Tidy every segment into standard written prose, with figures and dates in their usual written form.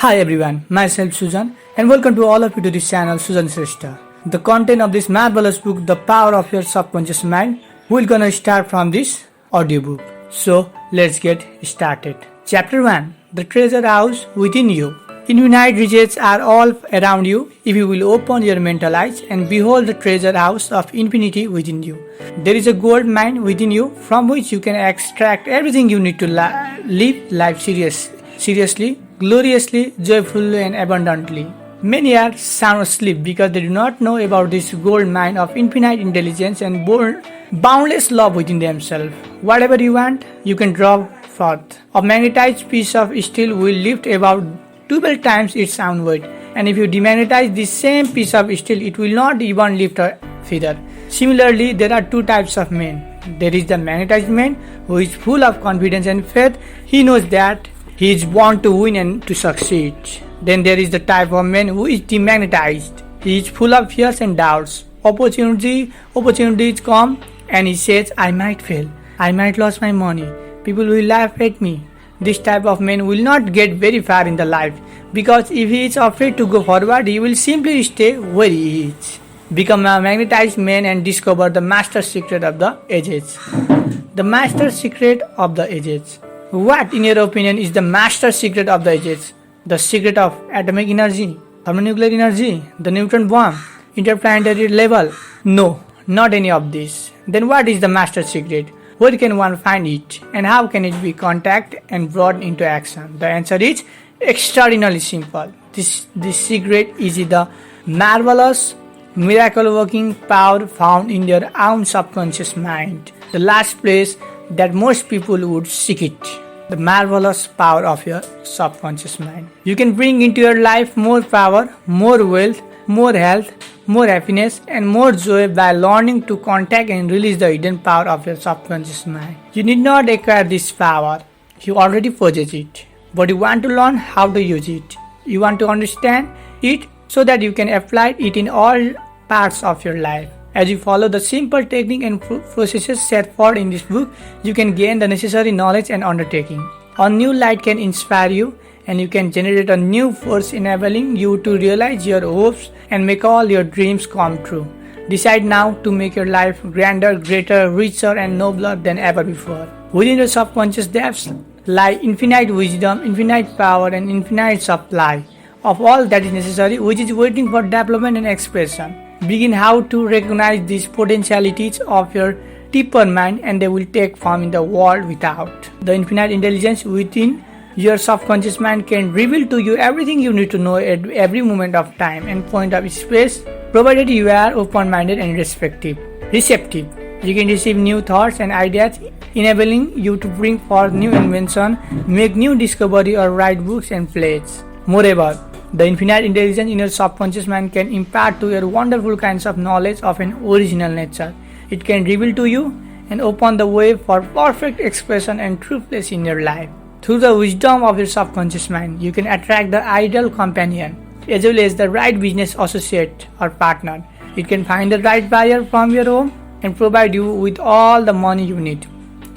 Hi everyone, myself Sujan and welcome to all of you to this channel Sujan Shrestha. The content of this marvelous book, The Power of Your Subconscious Mind, we're gonna start from this audiobook. So let's get started. Chapter 1, The Treasure House Within You. Infinite riches are all around you if you will open your mental eyes and behold the treasure house of infinity within you. There is a gold mine within you from which you can extract everything you need to live life seriously, gloriously, joyfully, and abundantly. Many are sound asleep because they do not know about this gold mine of infinite intelligence and boundless love within themselves. Whatever you want, you can draw forth. A magnetized piece of steel will lift about 12 times its own weight, and if you demagnetize this same piece of steel, it will not even lift a feather. Similarly, there are two types of men. There is the magnetized man who is full of confidence and faith. He knows that he is born to win and to succeed. Then there is the type of man who is demagnetized. He is full of fears and doubts. Opportunities come and he says, I might fail. I might lose my money. People will laugh at me. This type of man will not get very far in the life because if he is afraid to go forward, he will simply stay where he is. Become a magnetized man and discover the master secret of the ages. The master secret of the ages. What, in your opinion, is the master secret of the ages? The secret of atomic energy, thermonuclear energy, the neutron bomb, interplanetary level? No, not any of this. Then what is the master secret? Where can one find it? And how can it be contacted and brought into action? The answer is extraordinarily simple. This secret is the marvelous, miracle-working power found in your own subconscious mind. The last place that most people would seek it. The marvelous power of your subconscious mind. You can bring into your life more power, more wealth, more health, more happiness and more joy by learning to contact and release the hidden power of your subconscious mind. You need not acquire this power. You already possess it. But you want to learn how to use it. You want to understand it so that you can apply it in all parts of your life. As you follow the simple technique and processes set forth in this book, you can gain the necessary knowledge and undertaking. A new light can inspire you and you can generate a new force enabling you to realize your hopes and make all your dreams come true. Decide now to make your life grander, greater, richer and nobler than ever before. Within your subconscious depths lie infinite wisdom, infinite power and infinite supply of all that is necessary, which is waiting for development and expression. Begin how to recognize these potentialities of your deeper mind and they will take form in the world without. The infinite intelligence within your subconscious mind can reveal to you everything you need to know at every moment of time and point of space, provided you are open-minded and receptive. You can receive new thoughts and ideas, enabling you to bring forth new invention, make new discovery or write books and plays. Moreover, the infinite intelligence in your subconscious mind can impart to you wonderful kinds of knowledge of an original nature. It can reveal to you and open the way for perfect expression and true place in your life. Through the wisdom of your subconscious mind, you can attract the ideal companion as well as the right business associate or partner. It can find the right buyer from your home and provide you with all the money you need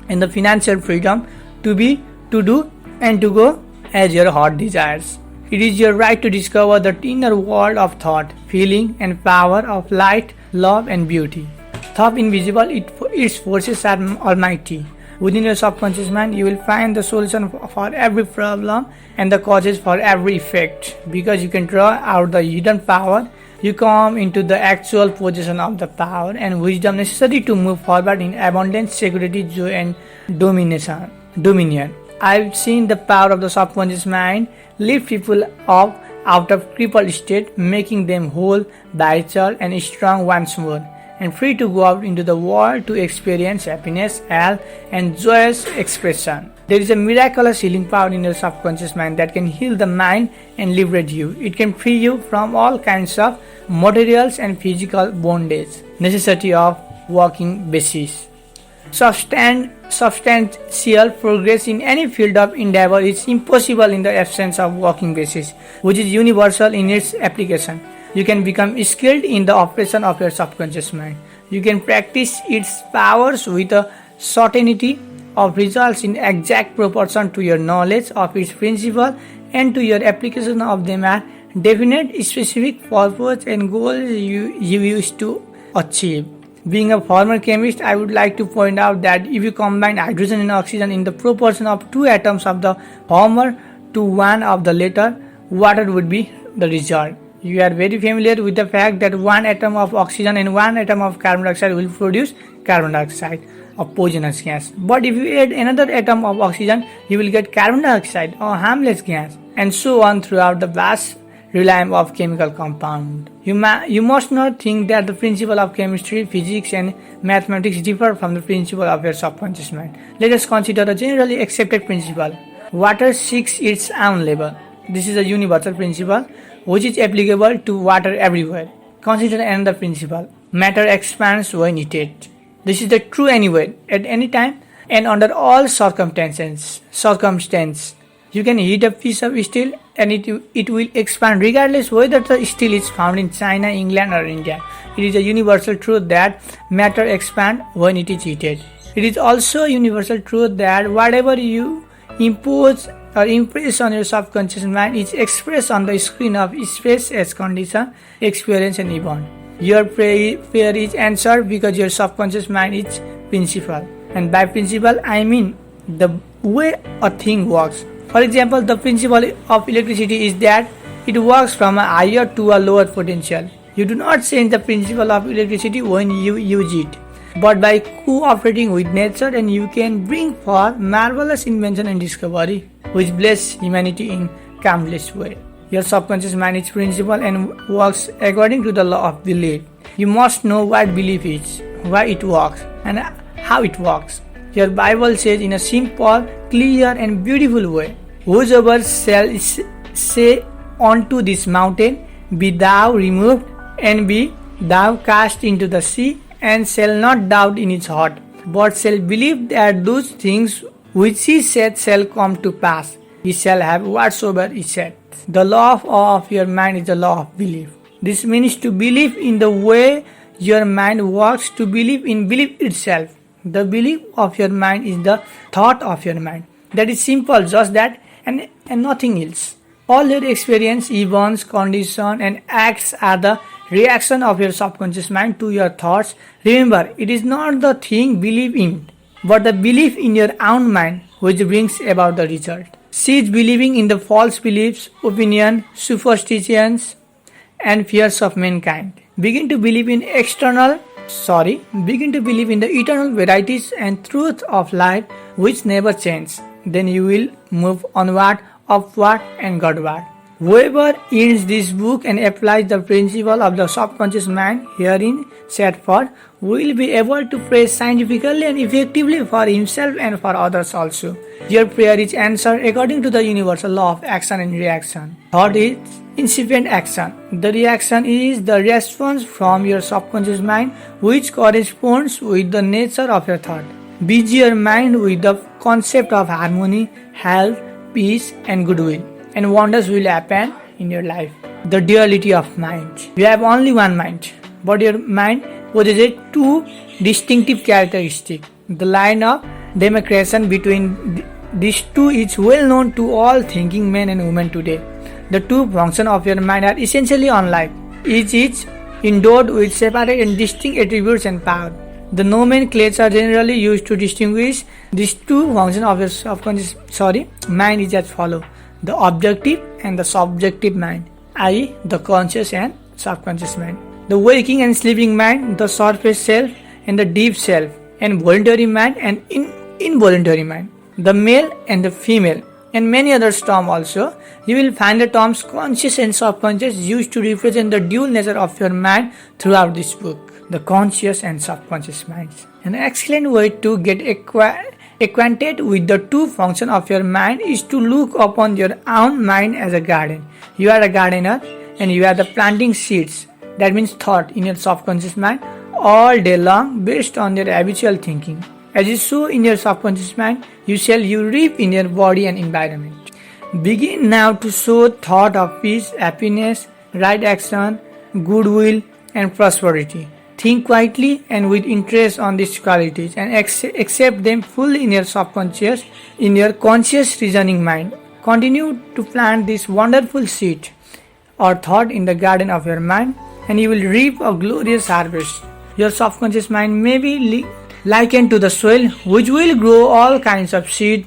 and the financial freedom to be, to do and to go as your heart desires. It is your right to discover the inner world of thought, feeling and power of light, love and beauty. Thought invisible, its forces are almighty. Within your subconscious mind, you will find the solution for every problem and the causes for every effect. Because you can draw out the hidden power, you come into the actual possession of the power and wisdom necessary to move forward in abundance, security, joy and dominion. I've seen the power of the subconscious mind lift people up out of crippled state, making them whole, vital and strong once more, and free to go out into the world to experience happiness, health and joyous expression. There is a miraculous healing power in your subconscious mind that can heal the mind and liberate you. It can free you from all kinds of materials and physical bondage, necessity of walking basis. Substantial progress in any field of endeavor is impossible in the absence of working basis, which is universal in its application. You can become skilled in the operation of your subconscious mind. You can practice its powers with a certainty of results in exact proportion to your knowledge of its principle and to your application of them are definite, specific purpose and goals you wish to achieve. Being a former chemist, I would like to point out that if you combine hydrogen and oxygen in the proportion of 2 atoms of the former to 1 of the latter, water would be the result. You are very familiar with the fact that 1 atom of oxygen and 1 atom of carbon dioxide will produce carbon dioxide, a poisonous gas. But if you add another atom of oxygen, you will get carbon dioxide, a harmless gas, and so on throughout the vast realm of chemical compound. You must not think that the principle of chemistry, physics and mathematics differ from the principle of your subconscious mind. Let us consider a generally accepted principle. Water seeks its own level. This is a universal principle which is applicable to water everywhere. Consider another principle. Matter expands when heated. This is the true anywhere, at any time and under all circumstances. You can heat a piece of steel and it will expand regardless whether the steel is found in China, England or India. It is a universal truth that matter expands when it is heated. It is also a universal truth that whatever you impose or impress on your subconscious mind is expressed on the screen of space as condition, experience and event. Your prayer is answered because your subconscious mind is principle. And by principle, I mean the way a thing works. For example, the principle of electricity is that it works from a higher to a lower potential. You do not change the principle of electricity when you use it, but by cooperating with nature, and you can bring forth marvelous invention and discovery which bless humanity in countless ways. Your subconscious mind is principle and works according to the law of belief. You must know what belief is, why it works, and how it works. Your Bible says in a simple, clear and beautiful way, whosoever shall say unto this mountain, be thou removed, and be thou cast into the sea, and shall not doubt in his heart, but shall believe that those things which he said shall come to pass, he shall have whatsoever he said. The law of your mind is the law of belief. This means to believe in the way your mind works, to believe in belief itself. The belief of your mind is the thought of your mind. That is simple, just that and nothing else. All your experience, events, conditions and acts are the reaction of your subconscious mind to your thoughts. Remember, it is not the thing believe in, but the belief in your own mind which brings about the result. Cease believing in the false beliefs, opinions, superstitions and fears of mankind. Begin to believe in the eternal varieties and truth of life which never change. Then you will move onward, upward and Godward. Whoever reads this book and applies the principle of the subconscious mind herein set forth will be able to pray scientifically and effectively for himself and for others also. Your prayer is answered according to the universal law of action and reaction. Thought is incipient action. The reaction is the response from your subconscious mind which corresponds with the nature of your thought. Busy your mind with the concept of harmony, health, peace and goodwill, and wonders will happen in your life. The duality of mind. You have only one mind, but your mind possesses two distinctive characteristics. The line of demarcation between these two is well known to all thinking men and women today. The two functions of your mind are essentially unlike. Each is endowed with separate and distinct attributes and power. The nomenclature generally used to distinguish these two functions of your subconscious mind is as follows: the objective and the subjective mind, i.e. the conscious and subconscious mind. The waking and sleeping mind, the surface self and the deep self, and voluntary mind and involuntary mind, the male and the female, and many other terms also. You will find the terms conscious and subconscious used to represent the dual nature of your mind throughout this book. The conscious and subconscious minds. An excellent way to get acquainted with the two functions of your mind is to look upon your own mind as a garden. You are a gardener and you are the planting seeds, that means thought, in your subconscious mind all day long based on your habitual thinking. As you sow in your subconscious mind, you reap in your body and environment. Begin now to sow thought of peace, happiness, right action, goodwill and prosperity. Think quietly and with interest on these qualities and accept them fully in your subconscious, in your conscious reasoning mind. Continue to plant this wonderful seed or thought in the garden of your mind, and you will reap a glorious harvest. Your subconscious mind may be likened to the soil, which will grow all kinds of seed,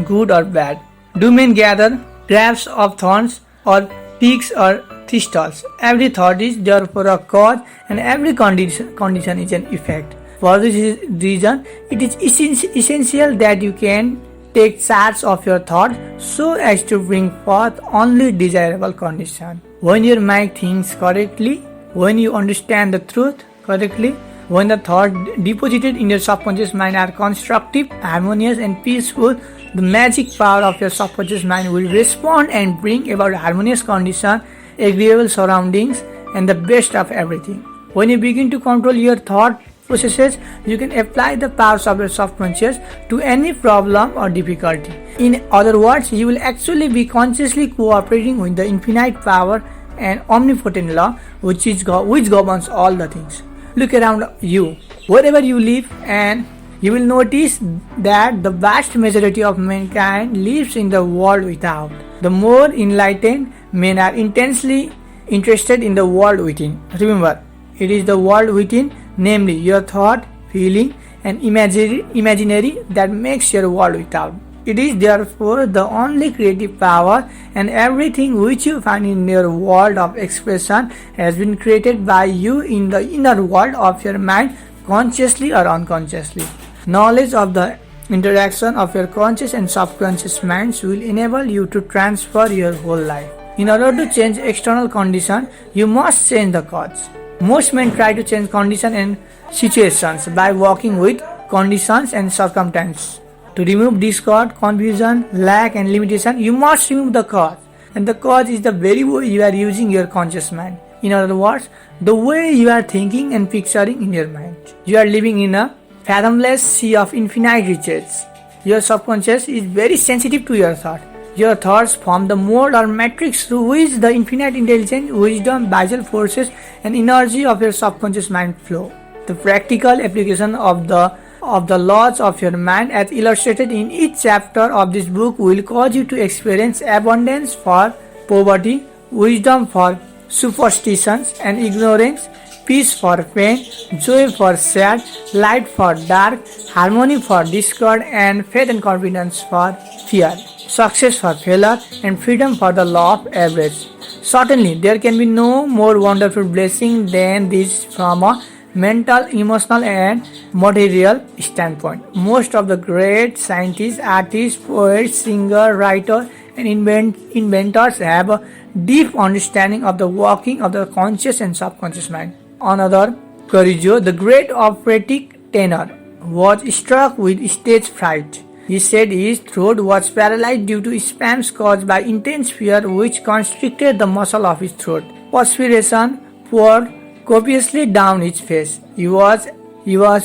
good or bad. Do men gather grapes of thorns or figs or thistles? Every thought is therefore a cause, and every condition is an effect. For this reason, it is essential that you can take charge of your thoughts so as to bring forth only desirable condition. When your mind thinks correctly, when you understand the truth correctly, when the thoughts deposited in your subconscious mind are constructive, harmonious and peaceful, the magic power of your subconscious mind will respond and bring about harmonious condition, agreeable surroundings, and the best of everything. When you begin to control your thought processes, you can apply the powers of your subconscious to any problem or difficulty. In other words, you will actually be consciously cooperating with the infinite power and omnipotent law which governs all the things. Look around you, wherever you live, and you will notice that the vast majority of mankind lives in the world without. The more enlightened men are intensely interested in the world within. Remember, it is the world within, namely your thought, feeling, and imaginary that makes your world without. It is therefore the only creative power, and everything which you find in your world of expression has been created by you in the inner world of your mind, consciously or unconsciously. Knowledge of the interaction of your conscious and subconscious minds will enable you to transfer your whole life. In order to change external condition, you must change the cause. Most men try to change condition and situations by working with conditions and circumstances. To remove discord, confusion, lack and limitation, you must remove the cause. And the cause is the very way you are using your conscious mind. In other words, the way you are thinking and picturing in your mind. You are living in a fathomless sea of infinite riches. Your subconscious is very sensitive to your thought. Your thoughts form the mold or matrix through which the infinite intelligence, wisdom, vital forces and energy of your subconscious mind flow. The practical application of the laws of your mind as illustrated in each chapter of this book will cause you to experience abundance for poverty, wisdom for superstitions and ignorance, peace for pain, joy for sad, light for dark, harmony for discord, and faith and confidence for fear, success for failure, and freedom for the law of average. Certainly, there can be no more wonderful blessing than this from a mental, emotional, and material standpoint. Most of the great scientists, artists, poets, singers, writers, and inventors have a deep understanding of the working of the conscious and subconscious mind. Another, Correggio, the great operatic tenor, was struck with stage fright. He said his throat was paralyzed due to spasms caused by intense fear which constricted the muscle of his throat. Perspiration poured copiously down his face. He was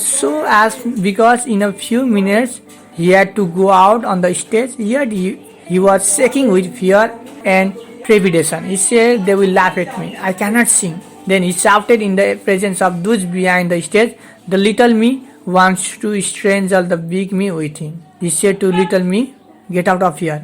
so asked because in a few minutes he had to go out on the stage, yet he was shaking with fear and trepidation. He said, "They will laugh at me. I cannot sing." Then he shouted in the presence of those behind the stage, "The little me wants to strangle the big me with him." He said to little me, "Get out of here.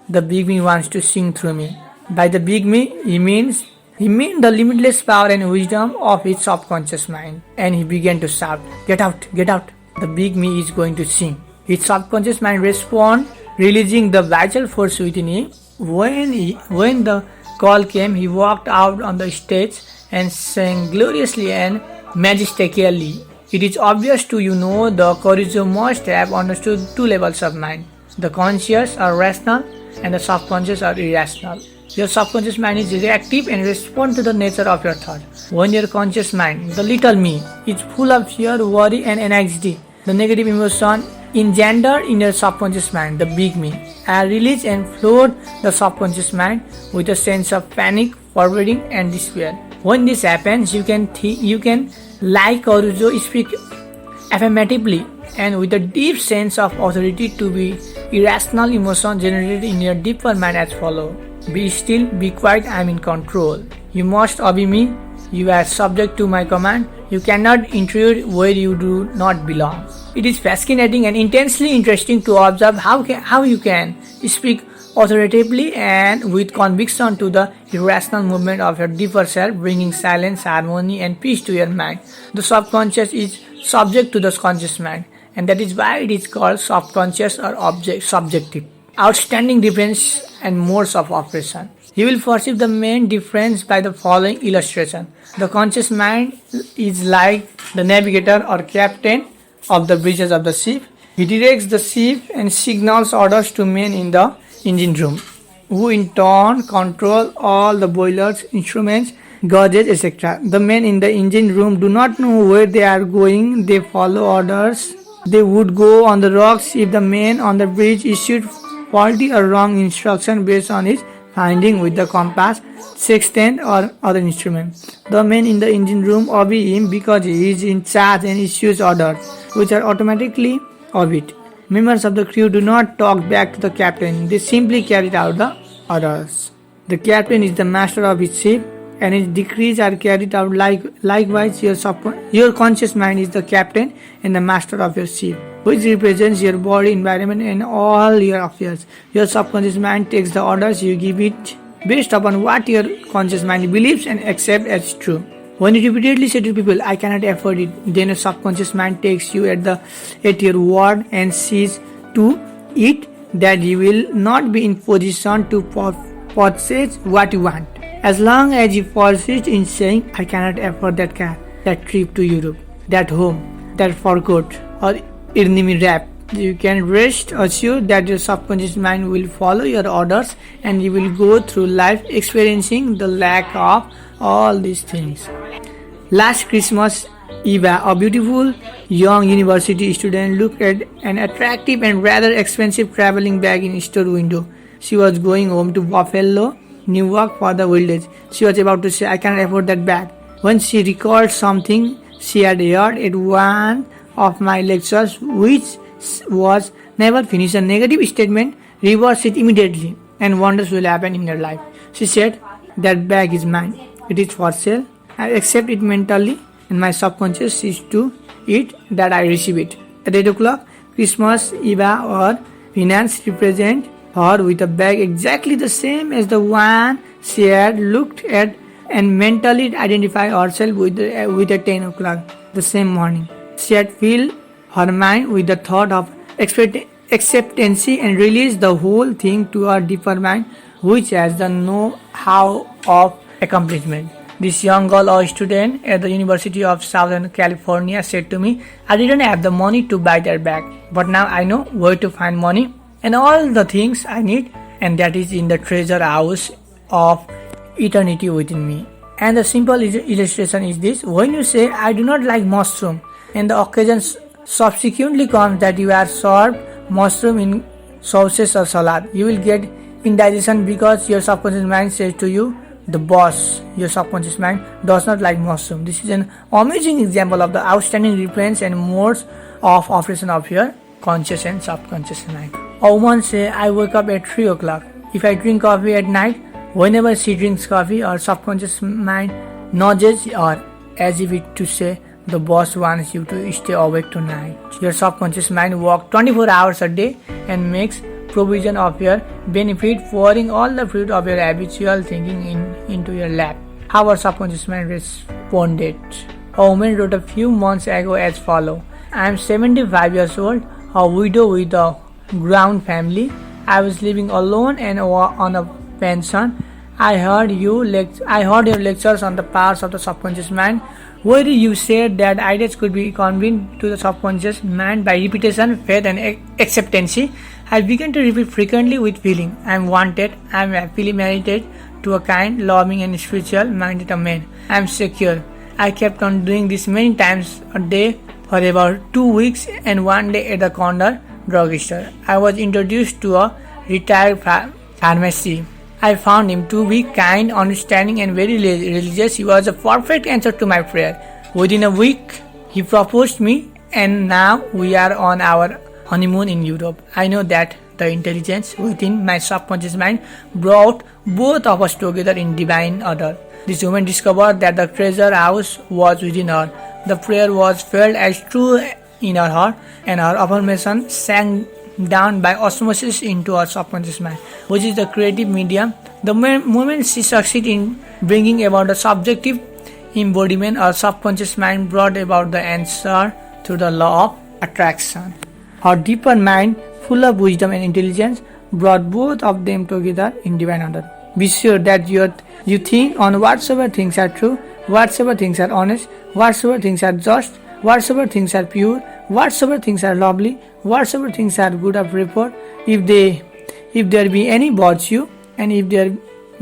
The big me wants to sing through me." By the big me, he meant the limitless power and wisdom of his subconscious mind. And he began to shout, "Get out, get out. The big me is going to sing." His subconscious mind responded, releasing the vital force within him. When the call came, he walked out on the stage and sang gloriously and majestically. It is obvious to you know the Correggio must have understood two levels of mind. The conscious are rational and the subconscious are irrational. Your subconscious mind is reactive and responds to the nature of your thought. When your conscious mind, the little me, is full of fear, worry and anxiety, the negative emotion engendered in your subconscious mind, the big me, are released and flood the subconscious mind with a sense of panic, foreboding and despair. When this happens, you can like Correggio speak affirmatively and with a deep sense of authority to be irrational emotion generated in your deeper mind as follows. Be still, be quiet, I am in control. You must obey me, you are subject to my command, you cannot intrude where you do not belong. It is fascinating and intensely interesting to observe how you can speak authoritatively and with conviction to the irrational movement of your deeper self, bringing silence, harmony, and peace to your mind. The subconscious is subject to the conscious mind, and that is why it is called subconscious or subjective. Outstanding difference and modes of operation. You will perceive the main difference by the following illustration. The conscious mind is like the navigator or captain of the bridges of the ship. He directs the ship and signals orders to men in the engine room, who in turn control all the boilers, instruments, gauges, etc. The men in the engine room do not know where they are going. They follow orders. They would go on the rocks if the man on the bridge issued faulty or wrong instruction based on his finding with the compass, sextant, or other instrument. The man in the engine room obey him because he is in charge and issues orders, which are automatically obeyed. Members of the crew do not talk back to the captain, they simply carry out the orders. The captain is the master of his ship and his decrees are carried out likewise. Your conscious mind is the captain and the master of your ship, which represents your body, environment, and all your affairs. Your subconscious mind takes the orders you give it based upon what your conscious mind believes and accepts as true. When you repeatedly say to people, I cannot afford it, then your subconscious mind takes you at your word and sees to it that you will not be in position to purchase what you want. As long as you persist in saying, I cannot afford that car, that trip to Europe, that home, that fur coat, or enemy wrap, you can rest assured that your subconscious mind will follow your orders and you will go through life experiencing the lack of all these things. Last Christmas, Eva, a beautiful young university student, looked at an attractive and rather expensive traveling bag in a store window. She was going home to Buffalo, New York for the holidays. She was about to say, I cannot afford that bag, when she recalled something she had heard at one of my lectures, which was never finish a negative statement, reverse it immediately, and wonders will happen in your life. She said, that bag is mine. It is for sale. I accept it mentally, and my subconscious sees to it that I receive it. At 8 o'clock, Christmas, Eva or Finance represent her with a bag exactly the same as the one she had looked at and mentally identify herself with at 10 o'clock the same morning. She had filled her mind with the thought of acceptance and released the whole thing to her deeper mind, which has the know-how of accomplishment. This young girl or student at the University of Southern California said to me, I didn't have the money to buy that bag, but now I know where to find money and all the things I need, and that is in the treasure house of eternity within me. And the simple illustration is this: when you say, I do not like mushroom, and the occasion subsequently comes that you are served mushroom in sauces or salad, you will get indigestion because your subconscious mind says to you, the boss, your subconscious mind, does not like mushroom. This is an amazing example of the outstanding difference and modes of operation of your conscious and subconscious mind. A woman say, I wake up at 3 o'clock. If I drink coffee at night, whenever she drinks coffee, her subconscious mind nudges her as if it to say, the boss wants you to stay awake tonight. Your subconscious mind works 24 hours a day and makes provision of your benefit, pouring all the fruit of your habitual thinking into your lap. How our subconscious mind responded. A woman wrote a few months ago as follows: I am 75 years old, a widow with a ground family. I was living alone and on a pension. I heard your lectures on the powers of the subconscious mind, where you said that ideas could be conveyed to the subconscious mind by repetition, faith, and acceptance. I began to repeat frequently with feeling. I am wanted. I am happily married to a kind, loving, and spiritual-minded man. I am secure. I kept on doing this many times a day for about 2 weeks, and one day at the corner drugstore, I was introduced to a retired pharmacist. I found him to be kind, understanding, and very religious. He was a perfect answer to my prayer. Within a week, he proposed me, and now we are on our honeymoon in Europe. I know that the intelligence within my subconscious mind brought both of us together in divine order. This woman discovered that the treasure house was within her. The prayer was felt as true in her heart, and her affirmation sank down by osmosis into our subconscious mind, which is the creative medium. The moment she succeeds in bringing about the subjective embodiment, our subconscious mind brought about the answer through the law of attraction. Her deeper mind, full of wisdom and intelligence, brought both of them together in divine order. Be sure that you think on whatsoever things are true, whatsoever things are honest, whatsoever things are just, whatsoever things are pure, whatsoever things are lovely, whatsoever things are good of report. If there be any virtue, and if there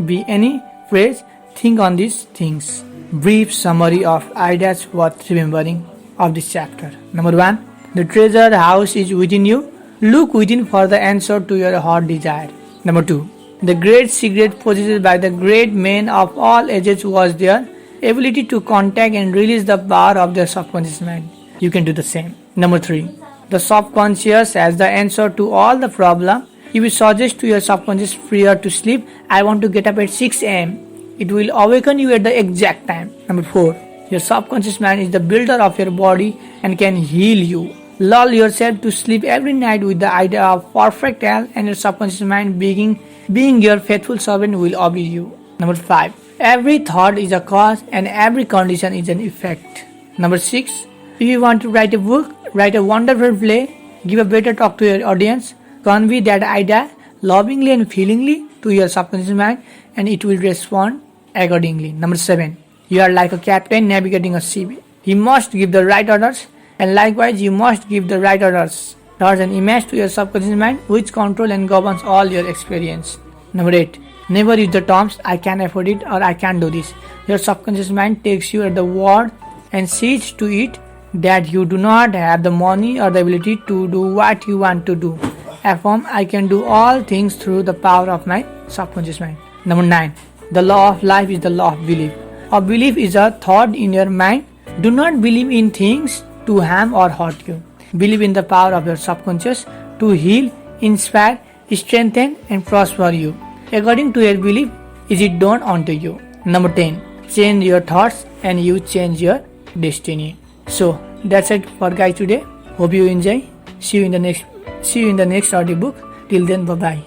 be any praise, think on these things. Brief summary of ideas worth remembering of this chapter. Number 1. The treasure house is within you. Look within for the answer to your heart desire. Number 2. The great secret possessed by the great men of all ages was their ability to contact and release the power of their subconscious mind. You can do the same. Number 3. The subconscious has the answer to all the problem. If you suggest to your subconscious prior to sleep, I want to get up at 6 am, it will awaken you at the exact time. Number 4. Your subconscious mind is the builder of your body and can heal you. Lull yourself to sleep every night with the idea of perfect health, and your subconscious mind being your faithful servant will obey you. Number 5. Every thought is a cause and every condition is an effect. Number 6. If you want to write a book, write a wonderful play, give a better talk to your audience, convey that idea lovingly and feelingly to your subconscious mind, and it will respond accordingly. Number 7. You are like a captain navigating a ship. He must give the right orders, and likewise you must give the right orders. There's an image to your subconscious mind which controls and governs all your experience. Number 8. Never use the terms I can afford it or I can do this. Your subconscious mind takes you at the word and sees to it that you do not have the money or the ability to do what you want to do. Affirm I can do all things through the power of my subconscious mind. Number 9. The law of life is the law of belief. A belief is a thought in your mind. Do not believe in things to harm or hurt you. Believe in the power of your subconscious to heal, inspire, strengthen and prosper you. According to your belief, is it done unto you. Number 10. Change your thoughts and you change your destiny. So that's it for guys today. Hope you enjoy. See you in the next audiobook. Till then, bye bye.